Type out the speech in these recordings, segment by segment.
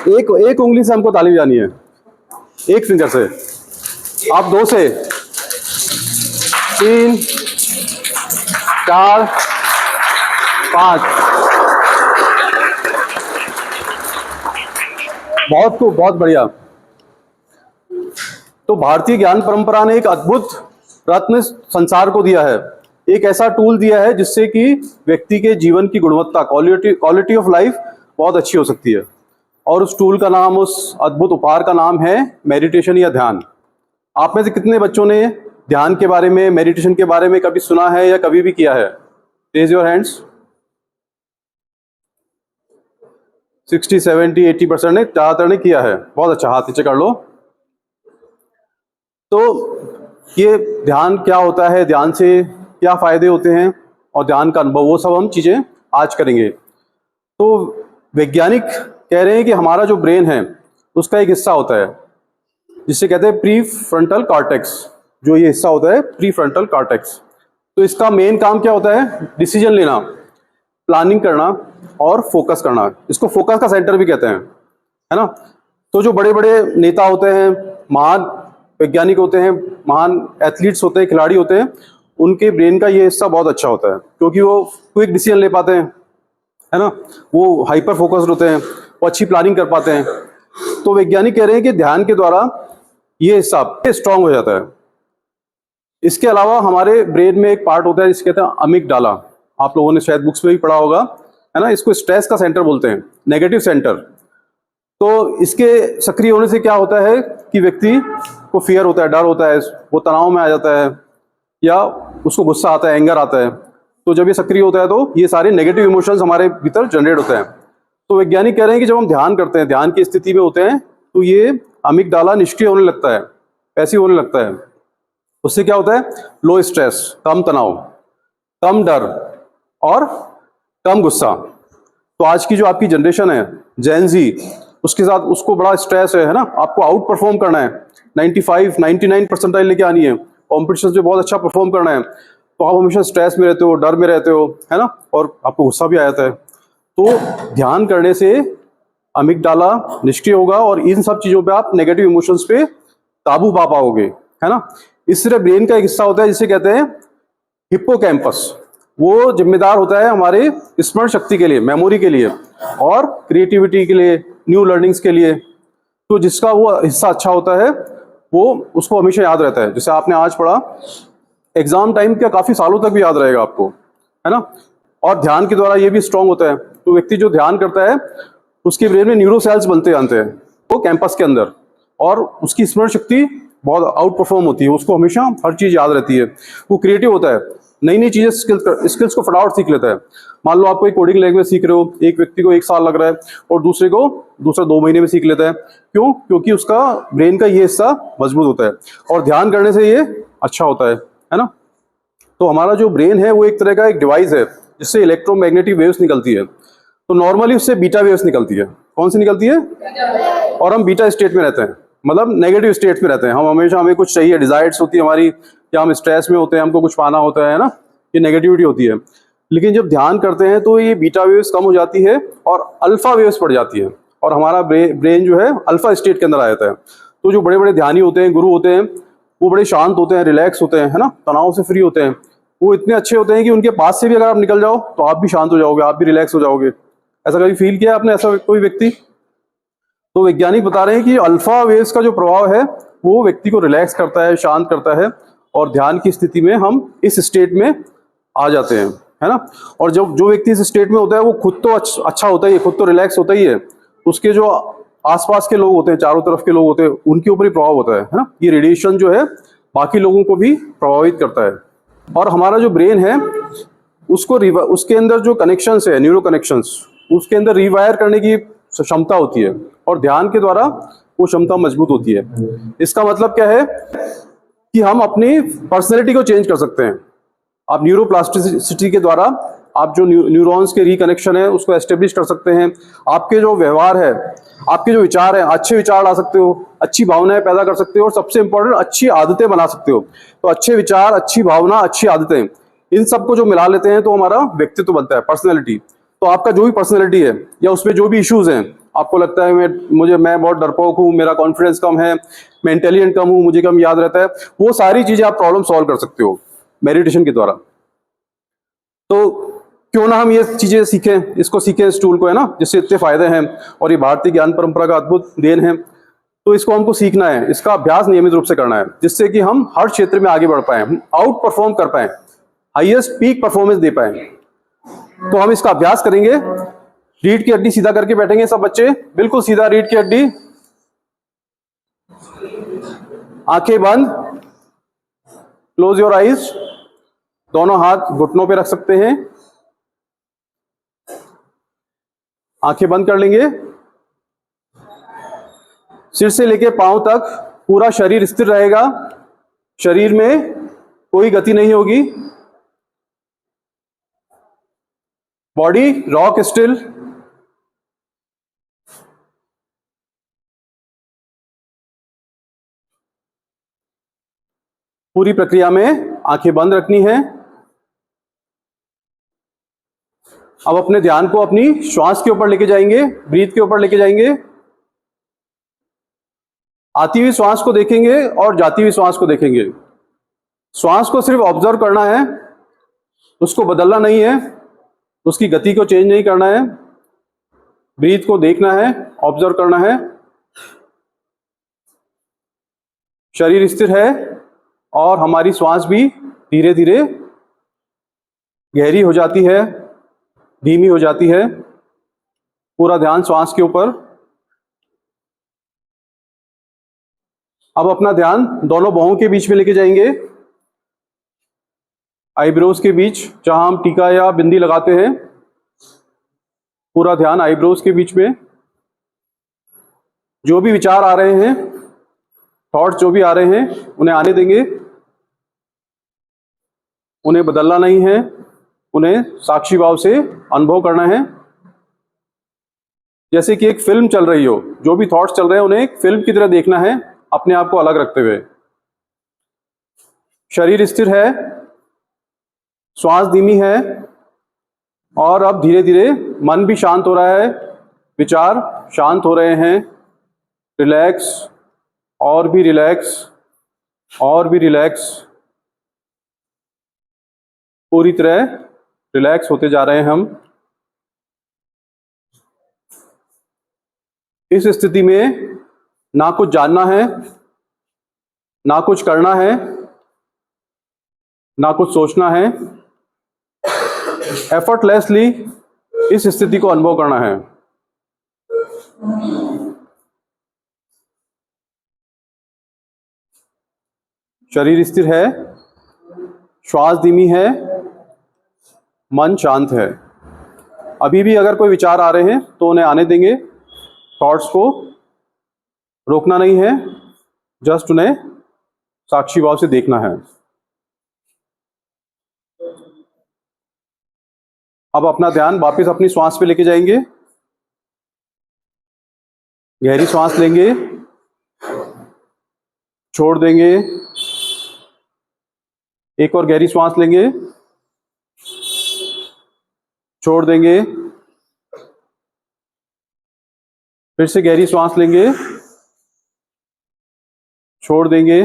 एक एक उंगली से हमको ताली बजानी है, एक फिंगर से। आप 2 से 3 4 5। बहुत खूब, बहुत बढ़िया। तो भारतीय ज्ञान परंपरा ने एक अद्भुत रत्न संसार को दिया है, एक ऐसा टूल दिया है जिससे कि व्यक्ति के जीवन की गुणवत्ता, क्वालिटी ऑफ लाइफ बहुत अच्छी हो सकती है। और उस टूल का नाम, उस अद्भुत उपहार का नाम है मेडिटेशन या ध्यान। आप में से कितने बच्चों ने ध्यान के बारे में, मेडिटेशन के बारे में कभी सुना है या कभी भी किया है? Raise your hands. 60, 70, 80% ने, ज़्यादातर ने किया है। बहुत अच्छा, हाथ नीचे कर लो। तो ये ध्यान क्या होता है, ध्यान से क्या फायदे होते हैं और ध्यान का अनुभव, वो सब हम चीज़ें आज करेंगे। तो वैज्ञानिक कह रहे हैं कि हमारा जो ब्रेन है उसका एक हिस्सा होता है जिसे कहते हैं प्री फ्रंटल कॉर्टेक्स। जो ये हिस्सा होता है प्री फ्रंटल कॉर्टेक्स, तो इसका मेन काम क्या होता है? डिसीजन लेना, प्लानिंग करना और फोकस करना। इसको फोकस का सेंटर भी कहते हैं, है ना। तो जो बड़े बड़े नेता होते हैं, महान वैज्ञानिक होते हैं, महान एथलीट्स होते हैं, खिलाड़ी होते हैं, उनके ब्रेन का ये हिस्सा बहुत अच्छा होता है क्योंकि वो क्विक डिसीजन ले पाते हैं, है ना। वो हाइपर फोकस्ड होते हैं, वो अच्छी प्लानिंग कर पाते हैं। तो वैज्ञानिक कह रहे हैं कि ध्यान के द्वारा ये हिस्सा स्ट्रांग हो जाता है। इसके अलावा हमारे ब्रेन में एक पार्ट होता है जिसे कहते हैं अमिगडाला। आप लोगों ने शायद बुक्स में भी पढ़ा होगा, है ना। इसको स्ट्रेस का सेंटर बोलते हैं, नेगेटिव सेंटर। तो इसके सक्रिय होने से क्या होता है कि व्यक्ति को फियर होता है, डर होता है, वो तनाव में आ जाता है या उसको गुस्सा आता है, एंगर आता है। तो जब ये सक्रिय होता है तो ये सारे नेगेटिव इमोशंस हमारे भीतर जनरेट होते हैं। तो वैज्ञानिक कह रहे हैं कि जब हम ध्यान करते हैं, ध्यान की स्थिति में होते हैं, तो ये अमिगडाला निष्क्रिय होने लगता है, पैसिव होने लगता है। उससे क्या होता है? लो स्ट्रेस, कम तनाव, कम डर और कम गुस्सा। तो आज की जो आपकी जनरेशन है जेन जी, उसके साथ उसको बड़ा स्ट्रेस है ना। आपको आउट परफॉर्म करना है, 95, 99 परसेंटाइल लेके आनी है, कॉम्पिटिशन में बहुत अच्छा परफॉर्म करना है। तो आप हमेशा स्ट्रेस में रहते हो, डर में रहते हो, है ना, और आपको गुस्सा भी आ जाता है। तो ध्यान करने से अमिगडाला निष्क्रिय होगा और इन सब चीज़ों पे आप नेगेटिव इमोशंस पे काबू पा पाओगे, है ना। इस तरह ब्रेन का एक हिस्सा होता है जिसे कहते हैं हिप्पोकैम्पस। वो जिम्मेदार होता है हमारे स्मरण शक्ति के लिए, मेमोरी के लिए और क्रिएटिविटी के लिए, न्यू लर्निंग्स के लिए। तो जिसका वो हिस्सा अच्छा होता है वो उसको हमेशा याद रहता है। जैसे आपने आज पढ़ा, एग्जाम टाइम क्या काफ़ी सालों तक भी याद रहेगा आपको, है ना। और ध्यान के द्वारा ये भी स्ट्रांग होता है। तो व्यक्ति जो ध्यान करता है उसके ब्रेन में न्यूरो सेल्स बनते जानते हैं वो कैंपस के अंदर, और उसकी स्मरण शक्ति बहुत आउट परफॉर्म होती है, उसको हमेशा हर चीज़ याद रहती है। वो क्रिएटिव होता है, नई नई चीज़ें स्किल्स को फटाफट सीख लेता है। मान लो आप कोई कोडिंग लैंग्वेज सीख रहे हो, एक व्यक्ति को 1 साल लग रहा है और दूसरा 2 महीने में सीख लेता है। क्यों? क्योंकि उसका ब्रेन का ये हिस्सा मजबूत होता है और ध्यान करने से ये अच्छा होता है ना। तो हमारा जो ब्रेन है वो एक तरह का एक डिवाइस है जिससे इलेक्ट्रोमैग्नेटिक वेव्स निकलती है। तो नॉर्मली उससे बीटा वेव्स निकलती है। कौन सी निकलती है? और हम बीटा स्टेट में रहते हैं, मतलब नेगेटिव स्टेट में रहते हैं। हम हमेशा, हमें कुछ चाहिए, डिजायर्स होती है हमारी, या हम स्ट्रेस में होते हैं, हमको कुछ पाना होता है ना, ये नेगेटिविटी होती है। लेकिन जब ध्यान करते हैं तो ये बीटा वेव्स कम हो जाती है और अल्फा वेव्स बढ़ जाती है और हमारा ब्रेन जो है अल्फा स्टेट के अंदर आ जाता है। तो जो बड़े बड़े ध्यानी होते हैं, गुरु होते हैं, वो बड़े शांत होते हैं, रिलैक्स होते हैं, है ना, तनाव से फ्री होते हैं। वो इतने अच्छे होते हैं कि उनके पास से भी अगर आप निकल जाओ तो आप भी शांत हो जाओगे, आप भी रिलैक्स हो जाओगे। ऐसा कभी फील किया आपने, ऐसा कोई व्यक्ति? तो वैज्ञानिक बता रहे हैं कि अल्फा वेव्स का जो प्रभाव है वो व्यक्ति को रिलैक्स करता है, शांत करता है, और ध्यान की स्थिति में हम इस स्टेट में आ जाते हैं, है ना। और जो व्यक्ति इस स्टेट में होता है वो खुद तो अच्छा होता ही है, खुद तो रिलैक्स होता ही है, उसके जो आसपास के लोग होते हैं, चारों तरफ के लोग होते हैं, उनके ऊपर ही प्रभाव होता है ना। ये रेडिएशन जो है बाकी लोगों को भी प्रभावित करता है। और हमारा जो ब्रेन है उसको उसके अंदर जो कनेक्शंस है, न्यूरो कनेक्शंस, उसके अंदर रिवायर करने की क्षमता होती है और ध्यान के द्वारा वो क्षमता मजबूत होती है। इसका मतलब क्या है कि हम अपनी पर्सनैलिटी को चेंज कर सकते हैं। आप न्यूरोप्लास्टिसिटी के द्वारा आप जो न्यूरॉन्स के रिकनेक्शन है उसको एस्टेब्लिश कर सकते हैं। आपके जो व्यवहार है, आपके जो विचार हैं, अच्छे विचार ला सकते हो, अच्छी भावनाएं पैदा कर सकते हो, और सबसे इंपॉर्टेंट अच्छी आदतें बना सकते हो। तो अच्छे विचार, अच्छी भावना, अच्छी आदतें, इन सबको जो मिला लेते हैं तो हमारा व्यक्तित्व बनता है, पर्सनैलिटी। तो आपका जो भी पर्सनैलिटी है या उसमें जो भी इश्यूज हैं आपको लगता है मैं बहुत डरपोक हूँ, मेरा कॉन्फिडेंस कम है, मैं इंटेलिजेंट कम हूँ, मुझे कम याद रहता है, वो सारी चीज़ें आप प्रॉब्लम सॉल्व कर सकते हो मेडिटेशन के द्वारा। तो क्यों ना हम ये चीज़ें सीखें, इसको सीखें, इस टूल को, है ना, जिससे इतने फायदे हैं और ये भारतीय ज्ञान परंपरा का अद्भुत देन है। तो इसको हमको सीखना है, इसका अभ्यास नियमित रूप से करना है, जिससे कि हम हर क्षेत्र में आगे बढ़ पाएं, हम आउट परफॉर्म कर पाएं, हाईएस्ट पीक परफॉर्मेंस दे पाएं। तो हम इसका अभ्यास करेंगे। रीढ़ की हड्डी सीधा करके बैठेंगे सब बच्चे, बिल्कुल सीधा रीढ़ की हड्डी, आंखें बंद, क्लोज योर आईज, दोनों हाथ घुटनों पे रख सकते हैं, आंखें बंद कर लेंगे। सिर से लेके पांव तक पूरा शरीर स्थिर रहेगा, शरीर में कोई गति नहीं होगी, बॉडी रॉक स्टिल। पूरी प्रक्रिया में आंखें बंद रखनी है। अब अपने ध्यान को अपनी श्वास के ऊपर लेके जाएंगे, ब्रीथ के ऊपर लेके जाएंगे। आती हुई श्वास को देखेंगे और जाती हुई श्वास को देखेंगे। श्वास को सिर्फ ऑब्जर्व करना है, उसको बदलना नहीं है, उसकी गति को चेंज नहीं करना है। ब्रीथ को देखना है, ऑब्जर्व करना है। शरीर स्थिर है और हमारी श्वास भी धीरे धीरे गहरी हो जाती है, धीमी हो जाती है। पूरा ध्यान श्वास के ऊपर। अब अपना ध्यान दोनों बाहों के बीच में लेके जाएंगे, आईब्रोज के बीच, जहां हम टीका या बिंदी लगाते हैं। पूरा ध्यान आईब्रोज के बीच में। जो भी विचार आ रहे हैं, थॉट्स जो भी आ रहे हैं, उन्हें आने देंगे, उन्हें बदलना नहीं है, उन्हें साक्षी भाव से अनुभव करना है। जैसे कि एक फिल्म चल रही हो, जो भी थॉट्स चल रहे हैं उन्हें एक फिल्म की तरह देखना है, अपने आप को अलग रखते हुए। शरीर स्थिर है, श्वास धीमी है और अब धीरे धीरे मन भी शांत हो रहा है, विचार शांत हो रहे हैं। रिलैक्स, और भी रिलैक्स, और भी रिलैक्स। पूरी तरह रिलैक्स होते जा रहे हैं हम। इस स्थिति में ना कुछ जानना है, ना कुछ करना है, ना कुछ सोचना है। एफर्टलेसली इस स्थिति को अनुभव करना है। शरीर स्थिर है, श्वास धीमी है, मन शांत है। अभी भी अगर कोई विचार आ रहे हैं तो उन्हें आने देंगे, थॉट्स को रोकना नहीं है, जस्ट उन्हें साक्षी भाव से देखना है। अब अपना ध्यान वापस अपनी श्वास पे लेके जाएंगे। गहरी सांस लेंगे, छोड़ देंगे, एक और गहरी सांस लेंगे, छोड़ देंगे, फिर से गहरी सांस लेंगे, छोड़ देंगे।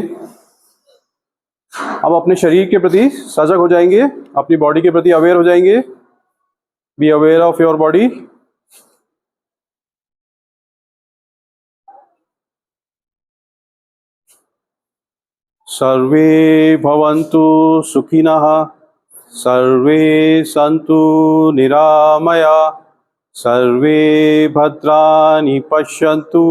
अब अपने शरीर के प्रति सजग हो जाएंगे, अपनी बॉडी के प्रति अवेयर हो जाएंगे। Be aware of your body. सर्वे भवन्तु सुखिनः, सर्वे सन्तु निरामया, सर्वे भद्राणि पश्यन्तु,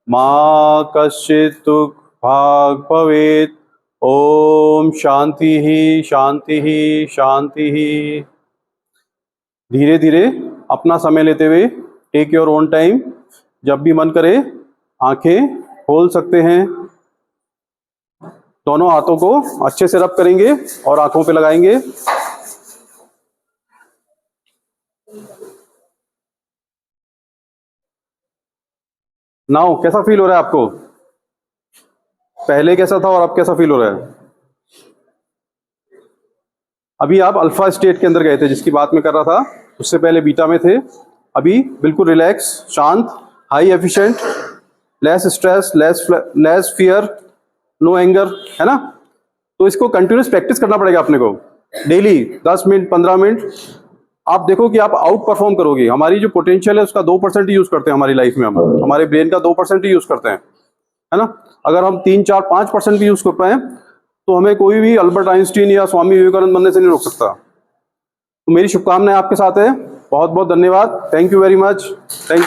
मा कश्चित् दुःखभाग् भवेत्। ओम शांति ही शांति ही शांति ही। धीरे धीरे अपना समय लेते हुए, टेक योर ओन टाइम, जब भी मन करे आंखें खोल सकते हैं। दोनों हाथों को अच्छे से रब करेंगे और आंखों पे लगाएंगे। नाउ कैसा फील हो रहा है आपको? पहले कैसा था और अब कैसा फील हो रहा है? अभी आप अल्फा स्टेट के अंदर गए थे, जिसकी बात मैं कर रहा था। उससे पहले बीटा में थे। अभी बिल्कुल रिलैक्स, शांत, high efficient, less stress, less fear, no anger, है ना। तो इसको कंटिन्यूस प्रैक्टिस करना पड़ेगा अपने को डेली 10 मिनट 15 मिनट। आप देखो कि आप आउट परफॉर्म करोगे। हमारी जो पोटेंशियल है उसका 2% ही यूज करते हैं हमारी लाइफ में, हम हमारे ब्रेन का 2% ही यूज करते हैं, है ना। अगर हम 3, 4, 5% भी यूज कर पाए तो हमें कोई भी अल्बर्ट आइंस्टीन या स्वामी विवेकानंद बनने से नहीं रोक सकता। तो मेरी शुभकामनाएं आपके साथ है। बहुत बहुत धन्यवाद। Thank you very much. Thank you.